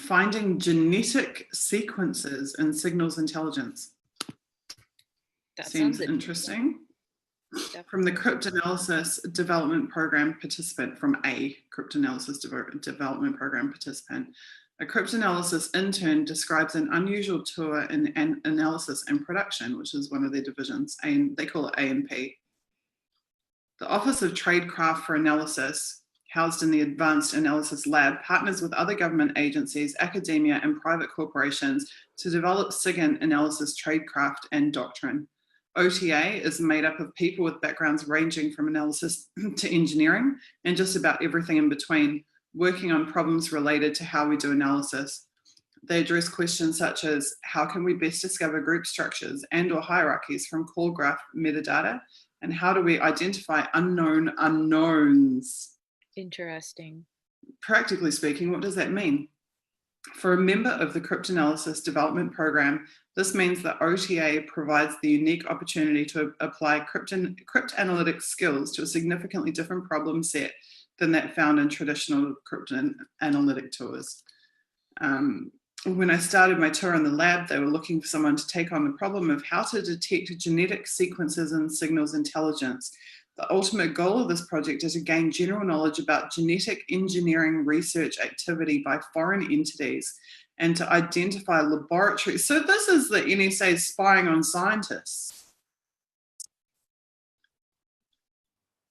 Finding genetic sequences in signals intelligence. That Seems sounds interesting. Definitely. From the cryptanalysis development program participant, from a cryptanalysis development program participant, a cryptanalysis intern describes an unusual tour in analysis and production, which is one of their divisions, and they call it A&P. The Office of Tradecraft for Analysis, housed in the Advanced Analysis Lab, partners with other government agencies, academia, and private corporations to develop SIGINT analysis tradecraft and doctrine. OTA is made up of people with backgrounds ranging from analysis to engineering and just about everything in between, working on problems related to how we do analysis. They address questions such as, how can we best discover group structures and or hierarchies from call graph metadata? And how do we identify unknown unknowns? Interesting. Practically speaking, what does that mean? For a member of the cryptanalysis development program, this means that OTA provides the unique opportunity to apply cryptanalytic skills to a significantly different problem set than that found in traditional cryptanalytic tours. When I started my tour in the lab, they were looking for someone to take on the problem of how to detect genetic sequences in signals intelligence. The ultimate goal of this project is to gain general knowledge about genetic engineering research activity by foreign entities and to identify laboratories. So this is the NSA spying on scientists.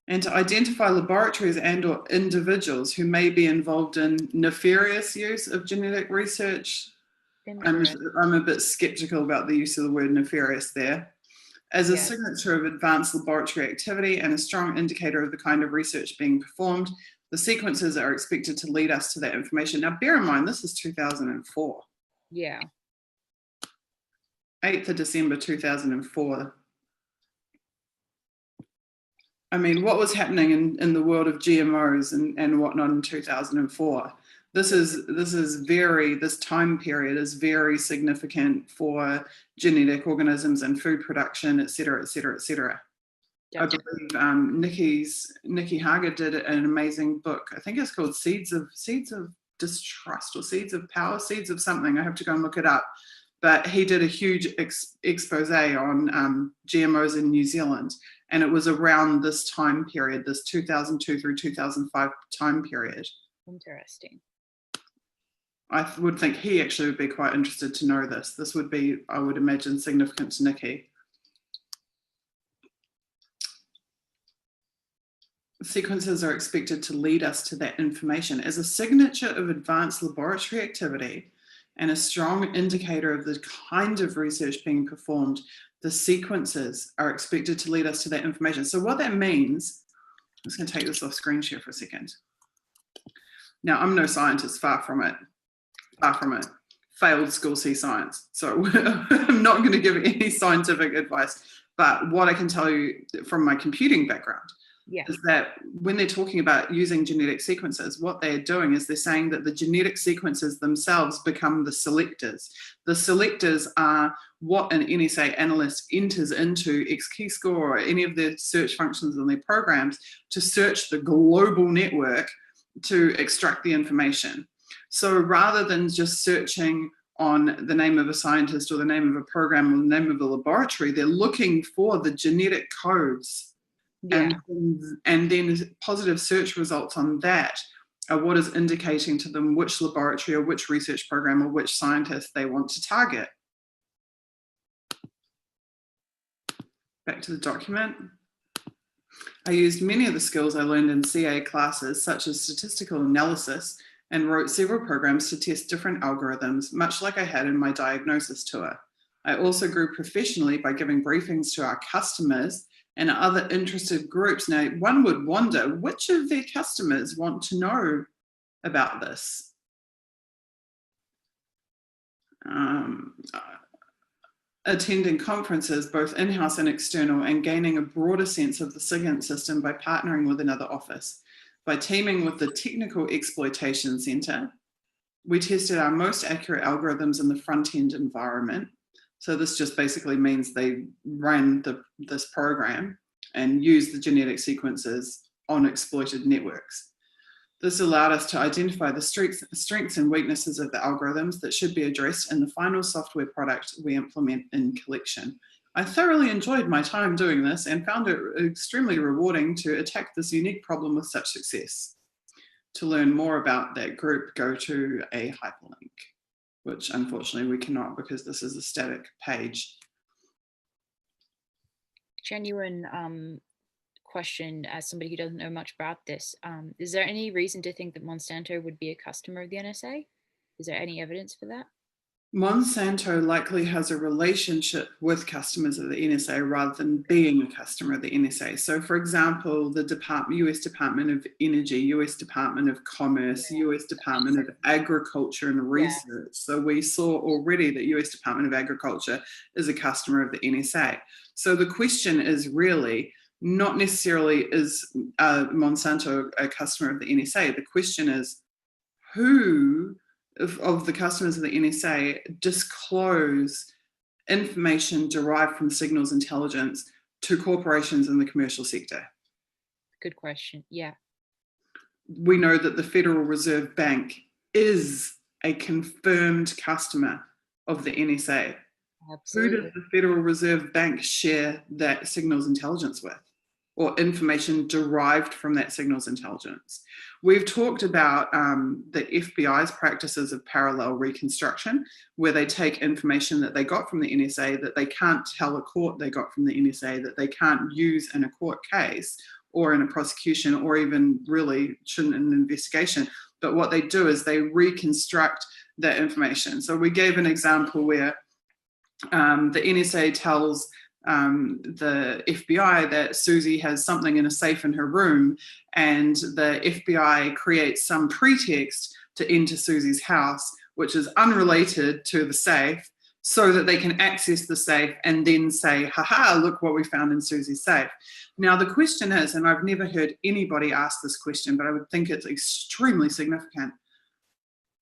And to identify laboratories and or individuals who may be involved in nefarious use of genetic research. I'm a bit skeptical about the use of the word nefarious there. As a signature of advanced laboratory activity and a strong indicator of the kind of research being performed, the sequences are expected to lead us to that information. Now, bear in mind, this is 2004. Yeah. 8th of December, 2004. I mean, what was happening in the world of GMOs and whatnot in 2004? This time period is very significant for genetic organisms and food production, et cetera, et cetera, et cetera. Gotcha. I believe Nikki Hager did an amazing book. I think it's called Seeds of Distrust or Seeds of Power, Seeds of something. I have to go and look it up. But he did a huge expose on GMOs in New Zealand. And it was around this time period, this 2002 through 2005 time period. Interesting. I would think he actually would be quite interested to know this. This would be, I would imagine, significant to Nikki. Sequences are expected to lead us to that information as a signature of advanced laboratory activity and a strong indicator of the kind of research being performed. The sequences are expected to lead us to that information. So what that means, I'm just going to take this off screen share for a second. Now, I'm no scientist, far from it. Failed school C science. So I'm not going to give any scientific advice. But what I can tell you from my computing background is that when they're talking about using genetic sequences, what they're doing is they're saying that the genetic sequences themselves become the selectors. The selectors are what an NSA analyst enters into XKeyscore or any of their search functions in their programs to search the global network to extract the information. So rather than just searching on the name of a scientist or the name of a program or the name of a laboratory, they're looking for the genetic codes. And then positive search results on that are what is indicating to them which laboratory or which research program or which scientist they want to target. Back to the document. I used many of the skills I learned in CA classes, such as statistical analysis, and wrote several programs to test different algorithms, much like I had in my diagnosis tour. I also grew professionally by giving briefings to our customers and other interested groups. Now, one would wonder which of their customers want to know about this. Attending conferences, both in-house and external, and gaining a broader sense of the SIGINT system by partnering with another office. By teaming with the Technical Exploitation Center, we tested our most accurate algorithms in the front-end environment. So this just basically means they ran this program and used the genetic sequences on exploited networks. This allowed us to identify the strengths and weaknesses of the algorithms that should be addressed in the final software product we implement in collection. I thoroughly enjoyed my time doing this and found it extremely rewarding to attack this unique problem with such success. To learn more about that group, go to a hyperlink, which unfortunately we cannot because this is a static page. Genuine question, as somebody who doesn't know much about this. Is there any reason to think that Monsanto would be a customer of the NSA? Is there any evidence for that? Monsanto likely has a relationship with customers of the NSA rather than being a customer of the NSA. So, for example, the US Department of Energy, US Department of Commerce, US Department of Agriculture and Research. So we saw already that US Department of Agriculture is a customer of the NSA. So the question is really not necessarily is Monsanto a customer of the NSA. The question is who of the customers of the NSA disclose information derived from signals intelligence to corporations in the commercial sector? Good question. Yeah. We know that the Federal Reserve Bank is a confirmed customer of the NSA. Absolutely. Who does the Federal Reserve Bank share that signals intelligence with, or information derived from that signals intelligence? We've talked about the FBI's practices of parallel reconstruction, where they take information that they got from the NSA that they can't tell a court they got from the NSA, that they can't use in a court case or in a prosecution or even really shouldn't in an investigation. But what they do is they reconstruct that information. So we gave an example where the NSA tells the FBI that Susie has something in a safe in her room, and the FBI creates some pretext to enter Susie's house, which is unrelated to the safe, so that they can access the safe and then say, haha, look what we found in Susie's safe. Now, the question is, and I've never heard anybody ask this question, but I would think it's extremely significant.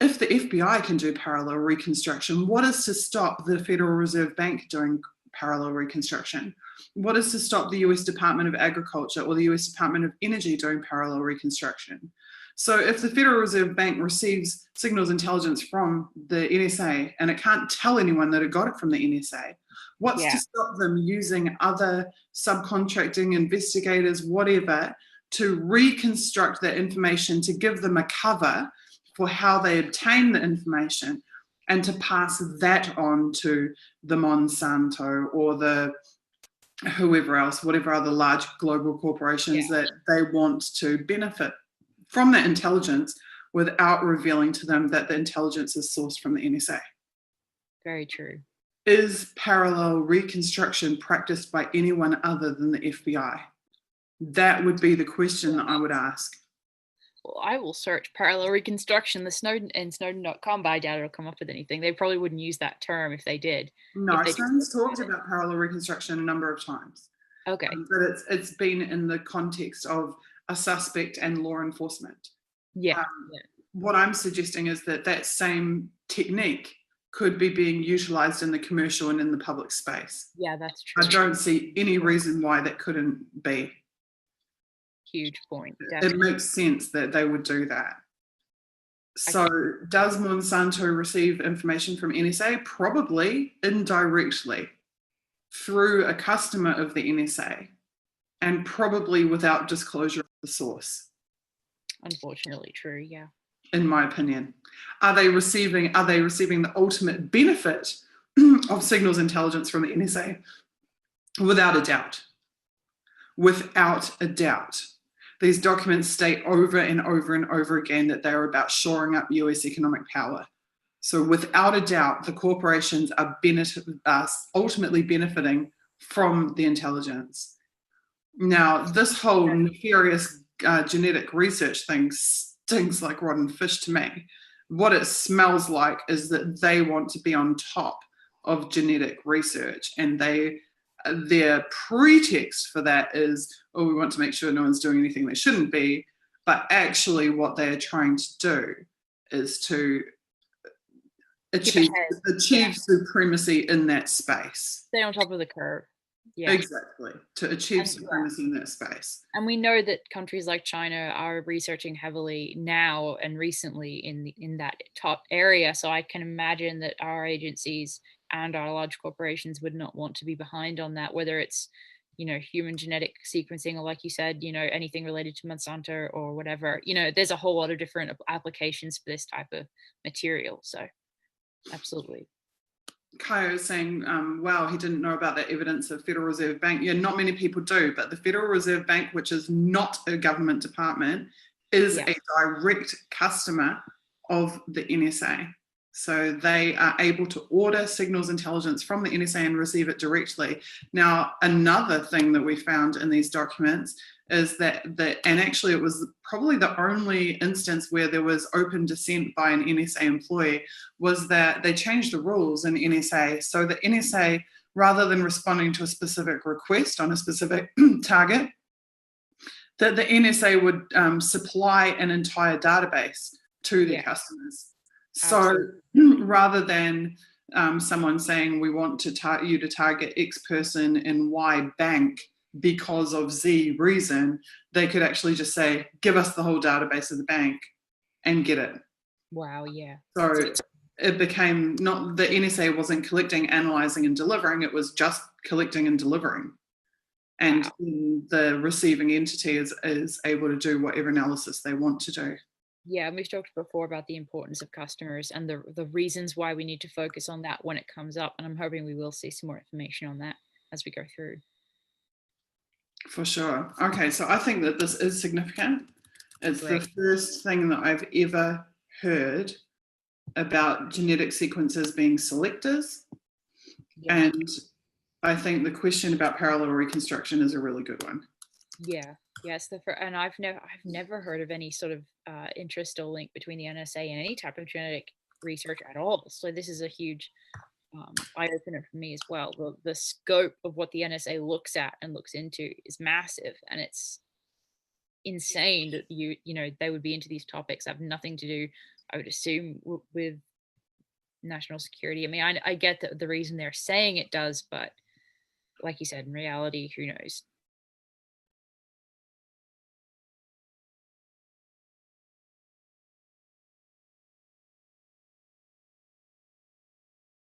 If the FBI can do parallel reconstruction, what is to stop the Federal Reserve Bank doing parallel reconstruction? What is to stop the US Department of Agriculture or the US Department of Energy doing parallel reconstruction? So if the Federal Reserve Bank receives signals intelligence from the NSA and it can't tell anyone that it got it from the NSA, what's to stop them using other subcontracting investigators, whatever, to reconstruct that information, to give them a cover for how they obtain the information and to pass that on to the Monsanto or the whoever else, whatever other large global corporations that they want to benefit from that intelligence without revealing to them that the intelligence is sourced from the NSA. Very true. Is parallel reconstruction practiced by anyone other than the FBI? That would be the question that I would ask. Well, I will search parallel reconstruction, the Snowden and Snowden.com, but I doubt it'll come up with anything. They probably wouldn't use that term if they did. No, Snowden's talked about parallel reconstruction a number of times. Okay. But it's been in the context of a suspect and law enforcement. What I'm suggesting is that that same technique could be being utilized in the commercial and in the public space. Yeah, that's true. I don't see any reason why that couldn't be. Huge point. Definitely. It makes sense that they would do that. So does Monsanto receive information from NSA? Probably indirectly through a customer of the NSA and probably without disclosure of the source. Unfortunately true, yeah. In my opinion. Are they receiving the ultimate benefit of signals intelligence from the NSA? Without a doubt. Without a doubt. These documents state over and over and over again that they are about shoring up US economic power. So without a doubt, the corporations are ultimately benefiting from the intelligence. Now, this whole nefarious genetic research thing stinks like rotten fish to me. What it smells like is that they want to be on top of genetic research, and their pretext for that is, oh, we want to make sure no one's doing anything they shouldn't be. But actually what they're trying to do is to achieve supremacy in that space. Stay on top of the curve. Yeah. Exactly, to achieve And supremacy in that space. And we know that countries like China are researching heavily now and recently in that top area. So I can imagine that our agencies and our large corporations would not want to be behind on that, whether it's, human genetic sequencing, or like you said, anything related to Monsanto or whatever. There's a whole lot of different applications for this type of material. So absolutely. Kaio is saying, wow, he didn't know about the evidence of Federal Reserve Bank. Yeah, not many people do, but the Federal Reserve Bank, which is not a government department, is Yeah. a direct customer of the NSA. So they are able to order signals intelligence from the NSA and receive it directly. Now, another thing that we found in these documents is and actually it was probably the only instance where there was open dissent by an NSA employee, was that they changed the rules in NSA. So the NSA, rather than responding to a specific request on a specific target, that the NSA would supply an entire database to their customers. So Absolutely. rather than someone saying, we want you to target X person in Y bank because of Z reason, they could actually just say, give us the whole database of the bank and get it. Wow. Yeah. So it became not, the NSA wasn't collecting, analyzing, and delivering, it was just collecting and delivering. And the receiving entity is able to do whatever analysis they want to do. Yeah, and we've talked before about the importance of customers and the reasons why we need to focus on that when it comes up. And I'm hoping we will see some more information on that as we go through. For sure. Okay, so I think that this is significant. It's Great. the first thing that I've ever heard about genetic sequences being selectors. Yeah. And I think the question about parallel reconstruction is a really good one. Yeah. Yes. And I've never heard of any sort of interest or link between the NSA and any type of genetic research at all. So this is a huge eye opener for me as well. The scope of what the NSA looks at and looks into is massive, and it's insane that they would be into these topics. Have nothing to do, I would assume, with national security. I mean, I get that the reason they're saying it does, but like you said, in reality, who knows?